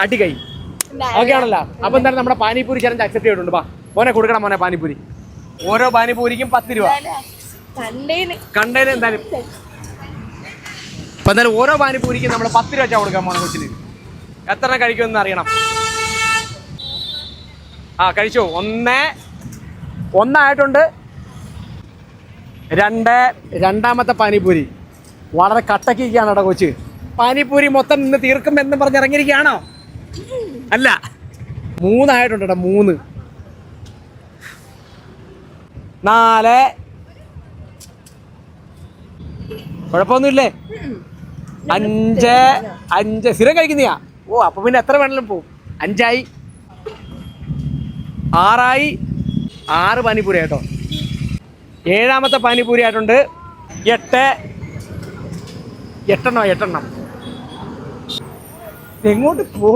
അടികൈ. Okay ആണല്ലോ. അപ്പൊ എന്തായാലും നമ്മുടെ പാനിപൂരി ചലഞ്ച് അക്സെപ്റ്റ് ചെയ്തിട്ടുണ്ട്. മോനെ കൊടുക്കണം മോനെ പാനിപൂരി. ഓരോ പാനിപൂരിക്കും 10 രൂപ കണ്ടേന്. എന്തായാലും അപ്പൊ എന്തായാലും ഓരോ പാനിപൂരിക്കും നമ്മൾ 10 രൂപ വെച്ചാൽ കൊടുക്കാം മോനെ കൊച്ചിന്. എത്ര കഴിക്കുമെന്ന് അറിയണം. കഴിച്ചു. ഒന്നായിട്ടുണ്ട്. രണ്ടാമത്തെ പാനിപൂരി വളരെ കട്ടക്കിരിക്കുകയാണ് കേട്ടോ കൊച്ച്. പാനിപൂരി മൊത്തം ഇന്ന് തീർക്കും എന്ന് പറഞ്ഞ് ഇറങ്ങിയിരിക്കുകയാണോ? അല്ല, 3 ആയിട്ടുണ്ട് കേട്ടോ. 3, 4. കുഴപ്പമൊന്നുമില്ലേ? 5 സ്ഥിരം കഴിക്കുന്നയാ. അപ്പൊ പിന്നെ എത്ര വേണമെങ്കിലും പോവും. 5 ആയി, 6 ആയി. 6 പാനിപൂരി കേട്ടോ. 7ാമത്തെ പാനിപൂരി ആയിട്ടുണ്ട്. 8 എണ്ണം. എങ്ങോട്ട് പോ